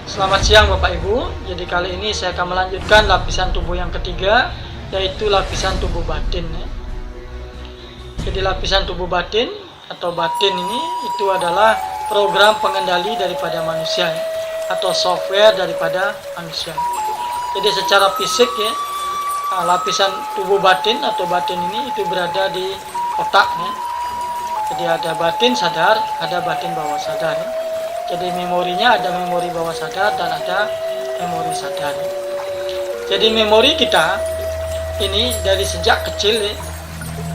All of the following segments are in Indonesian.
Selamat siang Bapak Ibu. Jadi kali ini saya akan melanjutkan lapisan tubuh yang ketiga, yaitu lapisan tubuh batin. Jadi lapisan tubuh batin atau batin ini itu adalah program pengendali daripada manusia atau software daripada manusia. Jadi secara fisik lapisan tubuh batin atau batin ini itu berada di otak Jadi ada batin sadar, ada batin bawah sadar. Jadi memorinya ada memori bawah sadar dan ada memori sadar. Jadi memori kita ini dari sejak kecil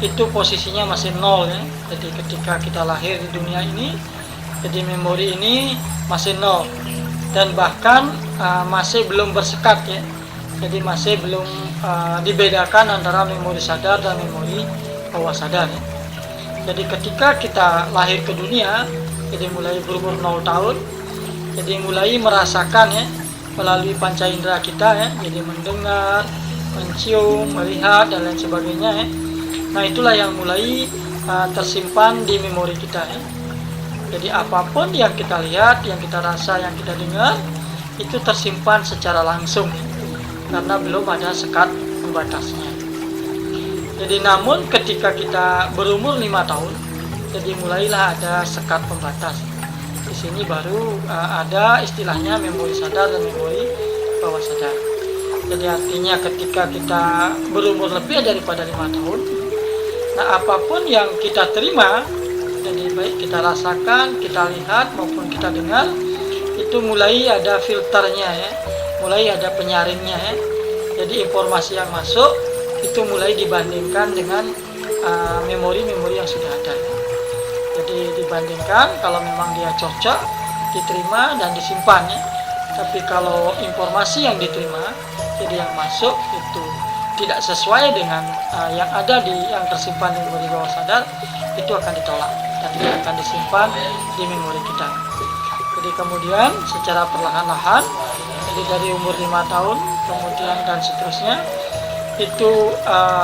itu posisinya masih nol Jadi ketika kita lahir di dunia ini, jadi memori ini masih nol dan bahkan masih belum bersekat Jadi masih belum dibedakan antara memori sadar dan memori bawah sadar. Jadi ketika kita lahir ke dunia, jadi mulai berumur 0 tahun, jadi mulai merasakan melalui panca indera kita jadi mendengar, mencium, melihat dan lain sebagainya Nah itulah yang mulai tersimpan di memori kita Jadi apapun yang kita lihat, yang kita rasa, yang kita dengar itu tersimpan secara langsung karena belum ada sekat pembatasnya. Jadi namun ketika kita berumur 5 tahun, jadi mulailah ada sekat pembatas. Di sini baru ada istilahnya memori sadar dan memori bawah sadar. Jadi artinya ketika kita berumur lebih daripada 5 tahun, nah apapun yang kita terima, jadi baik kita rasakan, kita lihat maupun kita dengar, itu mulai ada filternya mulai ada penyaringnya Jadi informasi yang masuk itu mulai dibandingkan dengan memori-memori yang sudah ada. Jadi dibandingkan kalau memang dia cocok, diterima dan disimpan Tapi kalau informasi yang diterima, jadi yang masuk itu tidak sesuai dengan yang ada yang tersimpan di memori bawah sadar, itu akan ditolak dan tidak akan disimpan di memori kita. Jadi kemudian secara perlahan-lahan, jadi dari umur 5 tahun kemudian dan seterusnya, itu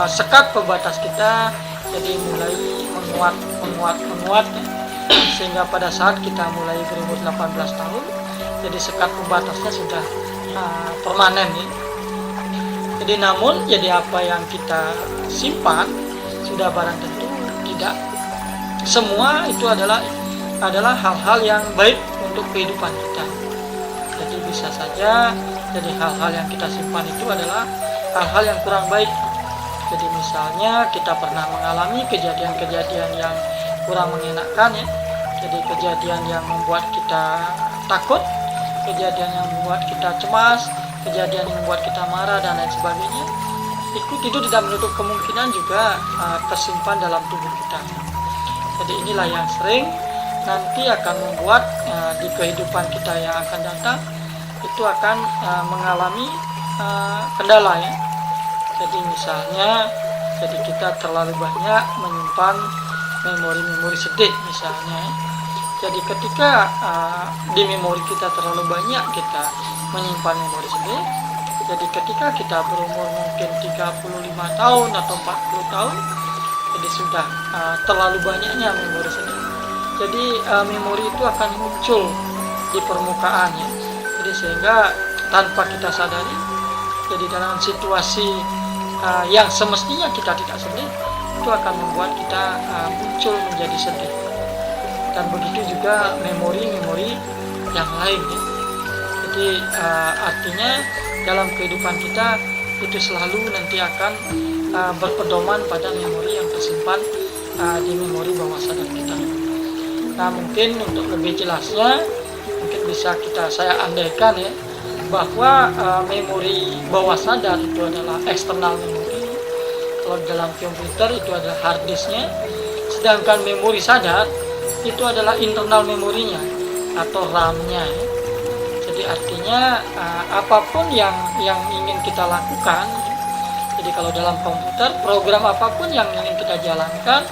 sekat pembatas kita jadi mulai menguat sehingga pada saat kita mulai berumur 18 tahun, jadi sekat pembatasnya sudah permanen Jadi namun jadi apa yang kita simpan sudah barang tentu tidak semua itu adalah hal-hal yang baik untuk kehidupan kita. Jadi bisa saja jadi hal-hal yang kita simpan itu adalah hal-hal yang kurang baik. Jadi misalnya kita pernah mengalami kejadian-kejadian yang kurang mengenakan Jadi kejadian yang membuat kita takut, kejadian yang membuat kita cemas, kejadian yang membuat kita marah dan lain sebagainya. Itu tidak menutup kemungkinan juga tersimpan dalam tubuh kita. Jadi inilah yang sering nanti akan membuat di kehidupan kita yang akan datang itu akan mengalami kendala Jadi misalnya, jadi kita terlalu banyak menyimpan memori-memori sedih misalnya. Jadi ketika di memori kita terlalu banyak kita menyimpan memori sedih, jadi ketika kita berumur mungkin 35 tahun atau 40 tahun, jadi sudah terlalu banyaknya memori sedih. Jadi memori itu akan muncul di permukaannya. Jadi sehingga tanpa kita sadari, jadi dalam situasi yang semestinya kita tidak sedih, itu akan membuat kita muncul menjadi sedih. Dan begitu juga memori-memori yang lain Jadi artinya dalam kehidupan kita itu selalu nanti akan berpedoman pada memori yang tersimpan di memori bawah sadar kita. Nah mungkin untuk lebih jelasnya mungkin bisa saya andaikan bahwa memori bawah sadar itu adalah eksternal memori. Kalau dalam komputer itu adalah hard disknya, sedangkan memori sadar itu adalah internal memorinya atau RAM-nya. Jadi artinya apapun yang ingin kita lakukan, jadi kalau dalam komputer program apapun yang ingin kita jalankan,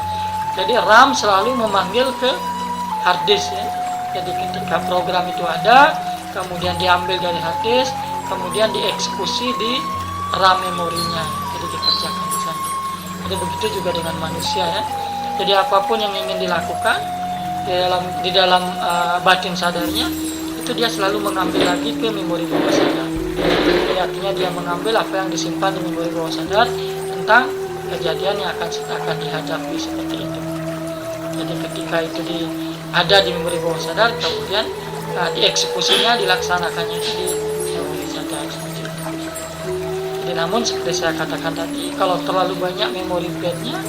jadi RAM selalu memanggil ke hard disk Jadi ketika program itu ada, kemudian diambil dari hard disk, kemudian dieksekusi di RAM memorinya, jadi dikerjakan di sana. Jadi begitu juga dengan manusia Jadi apapun yang ingin dilakukan di dalam batin sadarnya itu dia selalu mengambil lagi ke memori bawah sadar. Jadi artinya dia mengambil apa yang disimpan di memori bawah sadar tentang kejadian yang akan dihadapi seperti itu. Jadi ketika itu ada di memori bawah sadar, kemudian dieksekusinya, dilaksanakannya itu di memori sadar seperti itu. Jadi namun seperti saya katakan tadi, kalau terlalu banyak memori bednya,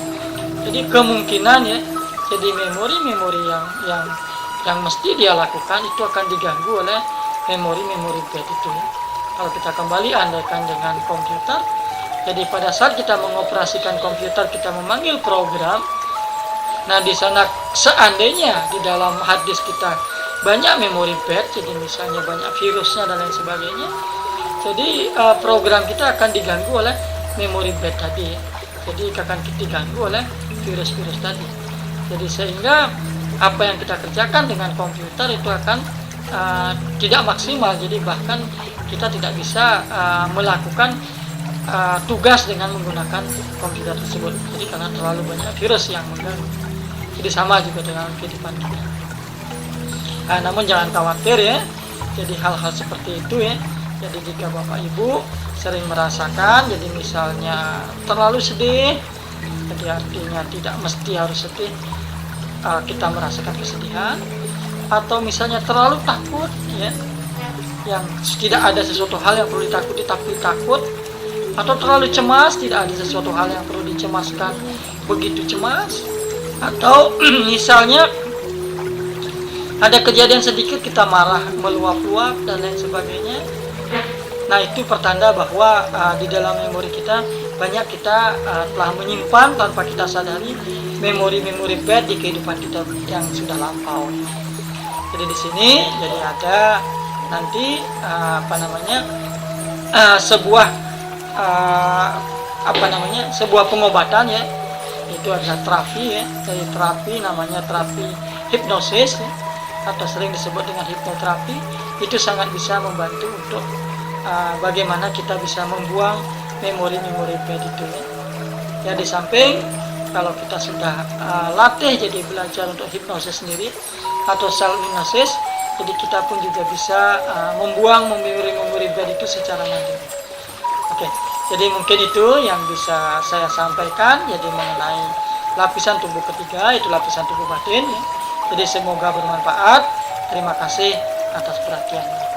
jadi kemungkinan ya, jadi memori-memori yang mesti dia lakukan itu akan diganggu oleh memori-memori bed itu. Kalau kita kembali andaikan dengan komputer, jadi pada saat kita mengoperasikan komputer, kita memanggil program. Nah, di sana seandainya di dalam hard disk kita banyak memori bed, jadi misalnya banyak virusnya dan lain sebagainya, jadi program kita akan diganggu oleh memori bed tadi. Jadi akan diganggu oleh virus-virus tadi. Jadi sehingga apa yang kita kerjakan dengan komputer itu akan tidak maksimal. Jadi bahkan kita tidak bisa melakukan tugas dengan menggunakan komputer tersebut. Jadi karena terlalu banyak virus yang mengganggu. Jadi sama juga dengan kehidupan kita. Namun jangan khawatir ya. Jadi hal-hal seperti itu ya. Jadi jika Bapak Ibu sering merasakan, jadi misalnya terlalu sedih, jadi artinya tidak mesti harus sedih, kita merasakan kesedihan, atau misalnya terlalu takut ya, yang tidak ada sesuatu hal yang perlu ditakuti tapi takut, atau terlalu cemas, tidak ada sesuatu hal yang perlu dicemaskan begitu cemas, atau misalnya ada kejadian sedikit kita marah meluap-luap dan lain sebagainya. Nah, itu pertanda bahwa di dalam memori kita banyak kita telah menyimpan tanpa kita sadari memori-memori bad di kehidupan kita yang sudah lampau. Jadi di sini jadi ada nanti sebuah pengobatan ya, itu adalah terapi ya. Dari terapi namanya terapi hipnosis ya, atau sering disebut dengan hipnoterapi. Itu sangat bisa membantu untuk bagaimana kita bisa membuang memori-memori bad itu ya. Di samping kalau kita sudah latih jadi belajar untuk hipnosis sendiri atau self hypnosis, jadi kita pun juga bisa membuang memori-memori bad itu secara mandiri. Oke, jadi mungkin itu yang bisa saya sampaikan jadi mengenai lapisan tubuh ketiga, itu lapisan tubuh batin ya. Jadi semoga bermanfaat. Terima kasih atas perhatiannya.